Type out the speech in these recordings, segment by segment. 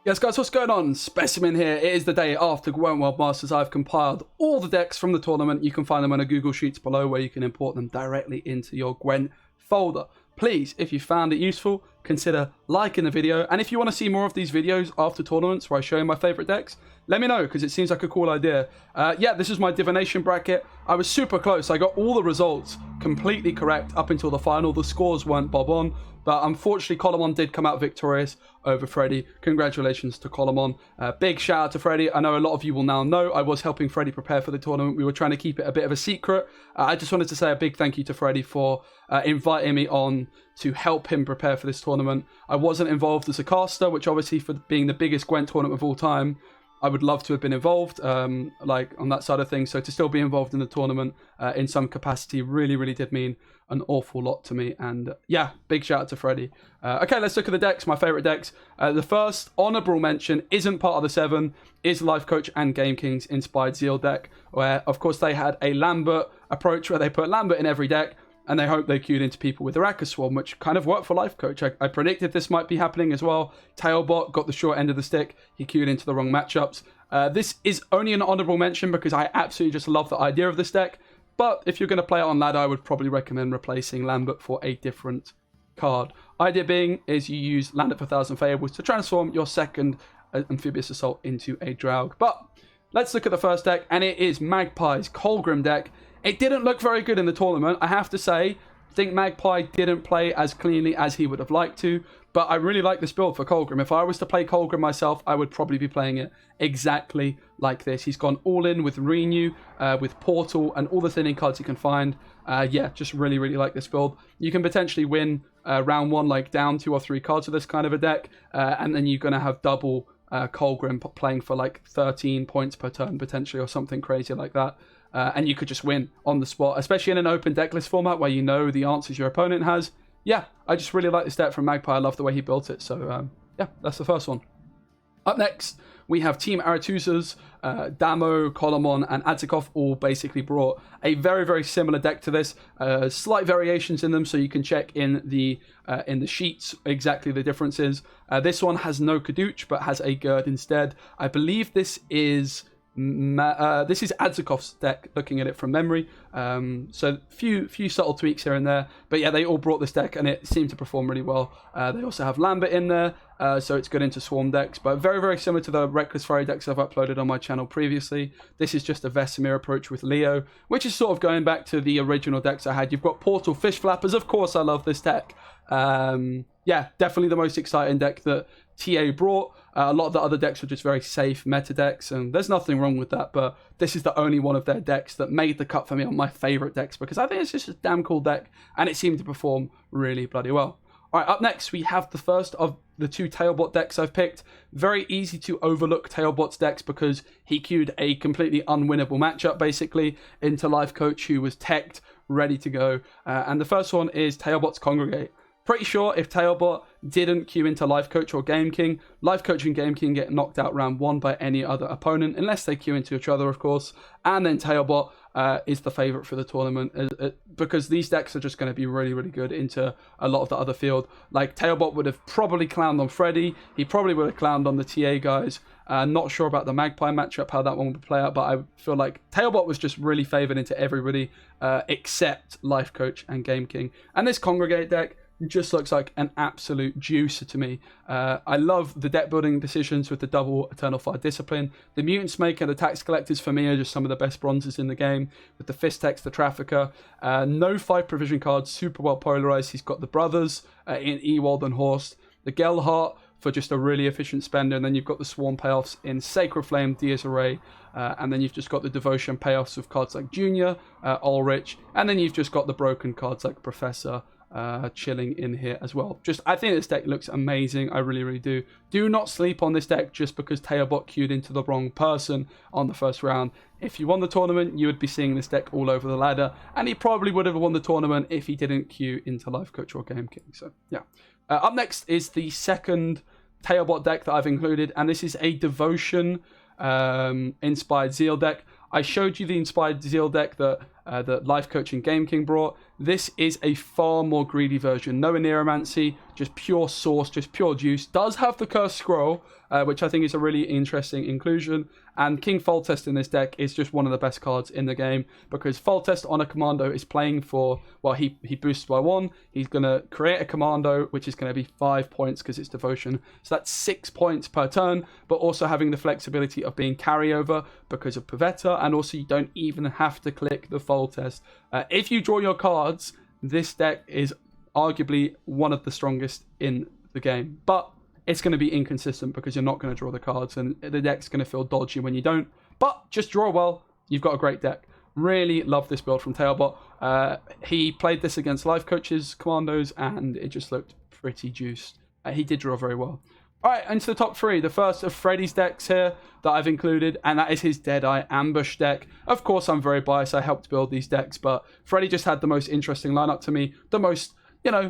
Yes, guys, what's going on? Specimen here. It is the day after Gwent World Masters. I've compiled all the decks from the tournament. You can find them on a Google Sheets below where you can import them directly into your Gwent folder. Please, if you found it useful, consider liking the video. And if you want to see more of these videos after tournaments where I show you my favourite decks, let me know because it seems like a cool idea. Yeah, this is my divination bracket. I was super close. I got all the results completely correct up until the final. The scores weren't bob on. But unfortunately, Colgrim did come out victorious over Freddy. Congratulations to Colgrim. Big shout out to Freddy. I know a lot of you will now know I was helping Freddy prepare for the tournament. We were trying to keep it a bit of a secret. I just wanted to say a big thank you to Freddy for inviting me on to help him prepare for this tournament. I wasn't involved as a caster, which obviously for being the biggest Gwent tournament of all time, I would love to have been involved, like on that side of things. So to still be involved in the tournament in some capacity really, really did mean an awful lot to me. And yeah, big shout out to Freddy. Okay, let's look at the decks, my favorite decks. The first honorable mention isn't part of the 7, is Life Coach and Game King's inspired Zeal deck, where of course they had a Lambert approach where they put Lambert in every deck. And they hope they queued into people with Araka Swarm, which kind of worked for Life Coach. I predicted this might be happening as well. Tailbot got the short end of the stick. He queued into the wrong matchups. This is only an honorable mention because I absolutely just love the idea of this deck. But if you're going to play it on ladder, I would probably recommend replacing Lambert for a different card. Idea being is you use Lambert for 1000 Fables to transform your second Amphibious Assault into a Draug. But let's look at the first deck, and it is Magpie's Colgrim deck. It didn't look very good in the tournament, I have to say. I think Magpie didn't play as cleanly as he would have liked to, but I really like this build for Colgrim. If I was to play Colgrim myself, I would probably be playing it exactly like this. He's gone all in with Renew, with Portal, and all the thinning cards you can find. Yeah, just really, really like this build. You can potentially win round 1, like down 2 or 3 cards with this kind of a deck, and then you're going to have double Colgrim playing for like 13 points per turn, potentially, or something crazy like that. And you could just win on the spot, especially in an open decklist format where you know the answers your opponent has. Yeah, I just really like this deck from Magpie. I love the way he built it. So, yeah, that's the first one. Up next, we have Team Aretuza's Damo, Colgrim, and Adzikov all basically brought a very, very similar deck to this. Slight variations in them, so you can check in the sheets exactly the differences. This one has no Kadooch, but has a Gerd instead. I believe this is Adzikov's deck, looking at it from memory. So few subtle tweaks here and there, but yeah, they all brought this deck and it seemed to perform really well. They also have Lambert in there, so it's good into swarm decks, but very, very similar to the Reckless Fairy decks I've uploaded on my channel previously. This is just a Vesemir approach with Leo, which is sort of going back to the original decks I had. You've got Portal, Fish Flappers. Of course I love this deck. Yeah, definitely the most exciting deck that TA brought. A lot of the other decks were just very safe meta decks, and there's nothing wrong with that, but this is the only one of their decks that made the cut for me on my favorite decks because I think it's just a damn cool deck and it seemed to perform really bloody well. All right, up next we have the first of the 2 Tailbot decks I've picked. Very easy to overlook Tailbot's decks because he queued a completely unwinnable matchup basically into Life Coach, who was teched, ready to go. And the first one is Tailbot's Congregate. Pretty sure if Tailbot didn't queue into Life Coach or Game King, Life Coach and Game King get knocked out round 1 by any other opponent, unless they queue into each other, of course. And then Tailbot is the favourite for the tournament because these decks are just going to be really, really good into a lot of the other field. Like, Tailbot would have probably clowned on Freddy. He probably would have clowned on the TA guys. Not sure about the Magpie matchup, how that one would play out, but I feel like Tailbot was just really favoured into everybody except Life Coach and Game King. And this Congregate deck just looks like an absolute juicer to me. I love the deck building decisions with the double Eternal Fire Discipline. The Mutant Snake and the Tax Collectors for me are just some of the best bronzes in the game. With the Fistex, the Trafficker. No 5 provision cards, super well polarized. He's got the Brothers in Ewald and Horst. The Gelhart for just a really efficient spender. And then you've got the Swarm payoffs in Sacred Flame, Diaz Array. And then you've just got the Devotion payoffs with cards like Junior, Ulrich. And then you've just got the broken cards like Professor, chilling in here as well. Just, I think this deck looks amazing. I really, really do. Do not sleep on this deck just because Tailbot queued into the wrong person on the first round. If you won the tournament, you would be seeing this deck all over the ladder, and he probably would have won the tournament if he didn't queue into Life Coach or Game King. So yeah. Up next is the second Tailbot deck that I've included, and this is a Devotion inspired Zeal deck. I showed you the inspired Zeal deck that that Life Coach and Game King brought. This is a far more greedy version. No Aneromancy, just pure source, just pure juice. Does have the Cursed Scroll, which I think is a really interesting inclusion. And King Foltest in this deck is just one of the best cards in the game, because Foltest on a commando is playing for, well, he boosts by 1. He's going to create a commando, which is going to be 5 points because it's devotion. So that's 6 points per turn, but also having the flexibility of being carryover because of Pavetta, and also you don't even have to click the Foltest. If you draw your cards, this deck is arguably one of the strongest in the game, but it's going to be inconsistent because you're not going to draw the cards, and the deck's going to feel dodgy when you don't. But just draw well, you've got a great deck. Really love this build from Tailbot. He played this against Life Coach's commandos, and it just looked pretty juiced. He did draw very well. All right, into the top 3. The first of Freddy's decks here that I've included, and that is his Deadeye Ambush deck. Of course, I'm very biased. I helped build these decks, but Freddy just had the most interesting lineup to me. The most,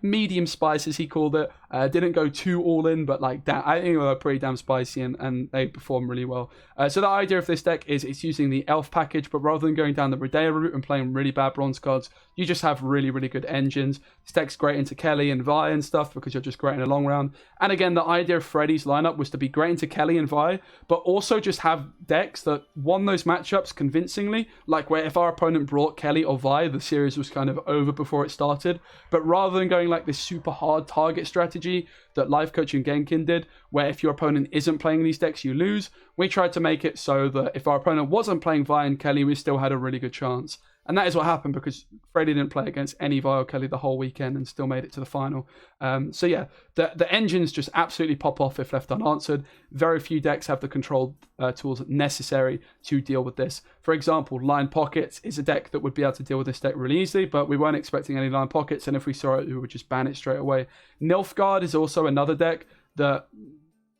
medium spice, as he called it. Didn't go too all in, but I think they were pretty damn spicy, and they performed really well. So the idea of this deck is it's using the Elf package, but rather than going down the Redea route and playing really bad bronze cards, you just have really, really good engines. This deck's great into Kelly and Vi and stuff because you're just great in a long round. And again, the idea of Freddy's lineup was to be great into Kelly and Vi, but also just have decks that won those matchups convincingly, like where if our opponent brought Kelly or Vi, the series was kind of over before it started. But rather than going like this super hard target strategy that Life Coach and Genkin did, where if your opponent isn't playing these decks, you lose, we tried to make it so that if our opponent wasn't playing Vi and Kelly, we still had a really good chance. And that is what happened because Freddy didn't play against any Vi or Kelly the whole weekend and still made it to the final. So yeah, the engines just absolutely pop off if left unanswered. Very few decks have the control tools necessary to deal with this. For example, Line Pockets is a deck that would be able to deal with this deck really easily, but we weren't expecting any Line Pockets, and if we saw it, we would just ban it straight away. Nilfgaard is also another deck that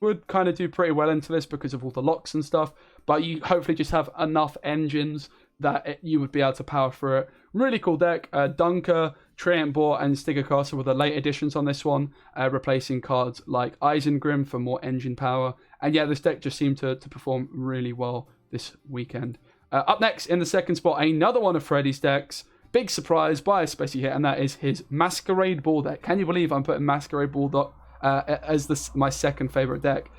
would kind of do pretty well into this because of all the locks and stuff, but you hopefully just have enough engines that you would be able to power through it. Really cool deck. Dunker, Treantbor, and Stiggercaster were the late additions on this one, replacing cards like Isengrim for more engine power. And yeah, this deck just seemed to perform really well this weekend. Up next in the second spot, another one of Freddy's decks. Big surprise by a Specie hit, and that is his Masquerade Ball deck. Can you believe I'm putting Masquerade Ball as my second favorite deck?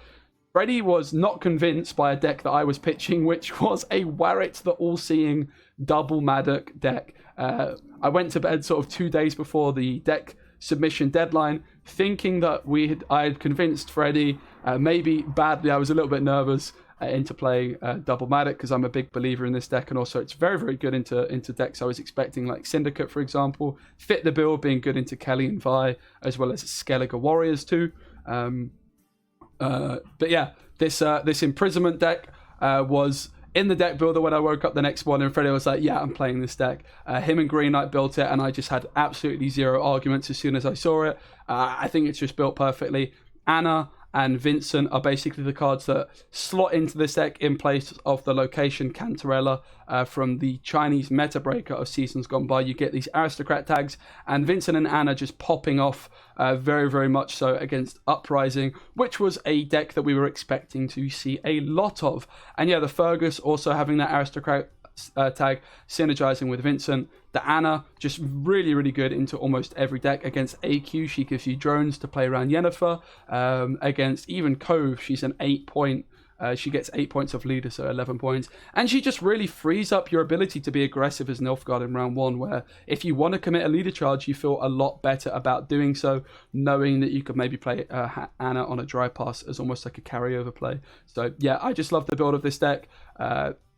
Freddy was not convinced by a deck that I was pitching, which was a Warrett the All-Seeing double Maddock deck. I went to bed sort of 2 days before the deck submission deadline, thinking that I had convinced Freddy, maybe badly. I was a little bit nervous into playing double Maddock because I'm a big believer in this deck, and also it's very, very good into decks I was expecting, like Syndicate, for example. Fit the bill being good into Kelly and Vi, as well as Skellige Warriors too. But yeah, this Imprisonment deck was in the deck builder when I woke up the next morning, and Freddy was like, yeah, I'm playing this deck. Him and Green Knight built it, and I just had absolutely zero arguments as soon as I saw it. I think it's just built perfectly. Anna and Vincent are basically the cards that slot into this deck in place of the location Cantarella from the Chinese meta breaker of seasons gone by. You get these aristocrat tags, and Vincent and Anna just popping off very, very much so against Uprising, which was a deck that we were expecting to see a lot of. And yeah, the Fergus also having that aristocrat tag synergizing with Vincent. The Anna just really, really good into almost every deck. Against AQ, she gives you drones to play around Yennefer. Against even Cove, she's an 8-point. She gets 8 points of leader, so 11 points. And she just really frees up your ability to be aggressive as Nilfgaard in round 1, where if you want to commit a leader charge, you feel a lot better about doing so, knowing that you could maybe play Anna on a dry pass as almost like a carryover play. So yeah, I just love the build of this deck.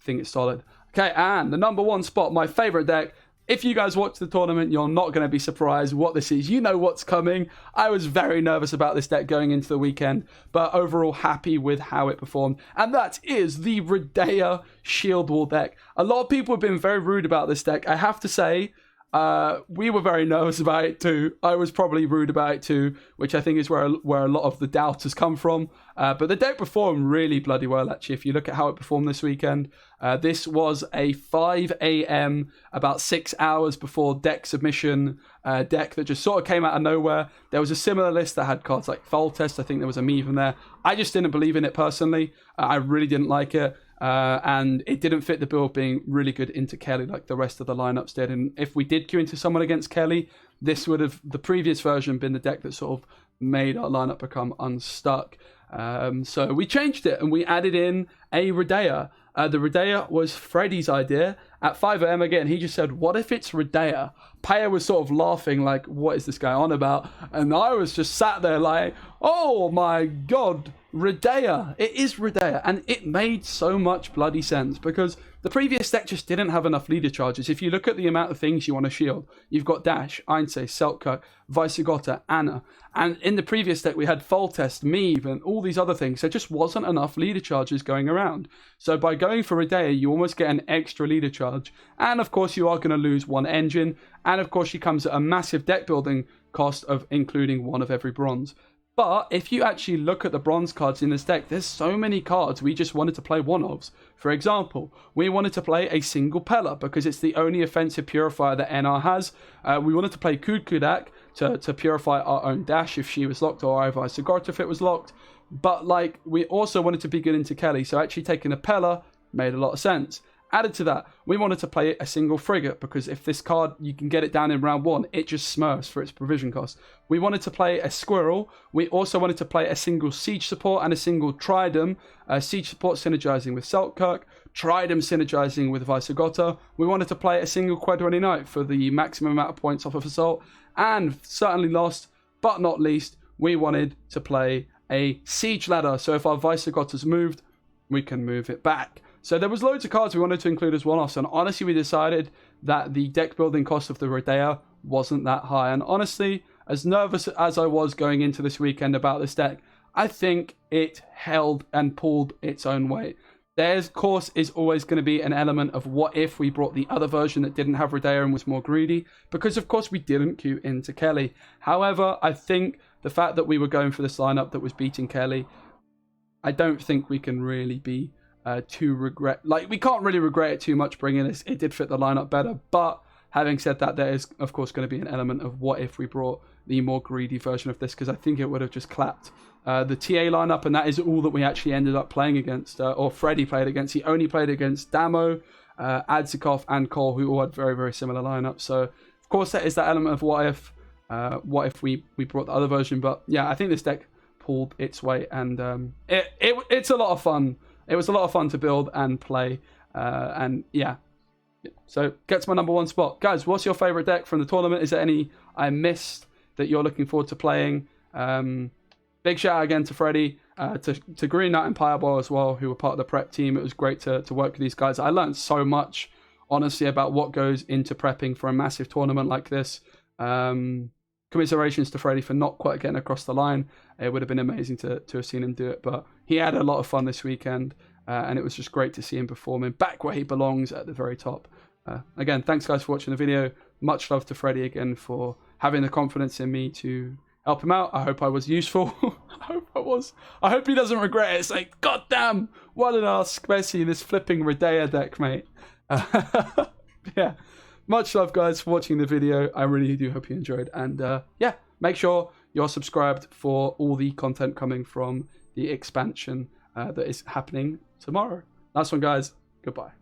Think it's solid. Okay, and the number 1 spot, my favorite deck. If you guys watch the tournament, you're not going to be surprised what this is. You know what's coming. I was very nervous about this deck going into the weekend, but overall happy with how it performed. And that is the Redea Shield Wall deck. A lot of people have been very rude about this deck. I have to say, we were very nervous about it too. I was probably rude about it too, which I think is where a lot of the doubt has come from. But the deck performed really bloody well, actually. If you look at how it performed this weekend, this was a 5 a.m., about 6 hours before deck submission deck that just sort of came out of nowhere. There was a similar list that had cards like Foltest. I think there was a Meve in there. I just didn't believe in it personally. I really didn't like it. and it didn't fit the bill of being really good into Kelly like the rest of the lineups did. And if we did queue into someone against Kelly, this would have, the previous version, been the deck that sort of made our lineup become unstuck. So we changed it and we added in a Redea. The Redea was Freddy's idea. At 5 AM again, he just said, what if it's Redea? Paya was sort of laughing like, what is this guy on about? And I was just sat there like, oh my god, Redea. It is Redea. And it made so much bloody sense because the previous deck just didn't have enough leader charges. If you look at the amount of things you want to shield, you've got Dash, Einsay, Selkirk, Weissegota, Anna. And in the previous deck, we had Foltest, Meave, and all these other things. There just wasn't enough leader charges going around. So by going for Redea, you almost get an extra leader charge. And of course, you are going to lose one engine. And of course, she comes at a massive deck building cost of including one of every bronze. But if you actually look at the bronze cards in this deck, there's so many cards we just wanted to play one of. For example, we wanted to play a single Pella because it's the only offensive purifier that NR has. We wanted to play Kudkudak to purify our own Dash if she was locked, or Weissegota if it was locked. But like, we also wanted to be good into Kelly, so actually taking a Pella made a lot of sense. Added to that, we wanted to play a single frigate because if this card, you can get it down in round 1, it just smurfs for its provision cost. We wanted to play a squirrel. We also wanted to play a single siege support and a single tridem. Siege support synergizing with Selkirk, tridem synergizing with Weissegota. We wanted to play a single Quedroni Knight for the maximum amount of points off of assault. And certainly last but not least, we wanted to play a siege ladder. So if our Weissegota's moved, we can move it back. So there was loads of cards we wanted to include as one-offs, and honestly we decided that the deck building cost of the Redea wasn't that high. And honestly, as nervous as I was going into this weekend about this deck, I think it held and pulled its own weight. There, of course, is always going to be an element of what if we brought the other version that didn't have Redea and was more greedy, because of course we didn't queue into Kelly. However, I think the fact that we were going for this lineup that was beating Kelly, I don't think we can really be we can't really regret it too much bringing this. It did fit the lineup better, but having said that, there is of course going to be an element of what if we brought the more greedy version of this, because I think it would have just clapped the TA lineup, and that is all that we actually ended up playing against, or Freddy played against. He only played against Damo, Adzikov, and Cole, who all had very, very similar lineups. So of course that is that element of what if we brought the other version. But yeah, I think this deck pulled its weight, and it's a lot of fun. It was a lot of fun to build and play, and yeah. So gets my number 1 spot. Guys, what's your favourite deck from the tournament? Is there any I missed that you're looking forward to playing? Big shout out again to Freddy, to Green Knight and Pireball as well, who were part of the prep team. It was great to work with these guys. I learned so much, honestly, about what goes into prepping for a massive tournament like this. Commiserations to Freddy for not quite getting across the line. It would have been amazing to have seen him do it, but he had a lot of fun this weekend, and it was just great to see him performing back where he belongs at the very top. Again, thanks guys for watching the video. Much love to Freddy again for having the confidence in me to help him out. I hope I was useful. I hope I was. I hope he doesn't regret it. It's like, god damn, what an ask, especially this flipping Redea deck, mate. Yeah. Much love, guys, for watching the video. I really do hope you enjoyed. And yeah, make sure you're subscribed for all the content coming from the expansion that is happening tomorrow. Nice one, guys. Goodbye.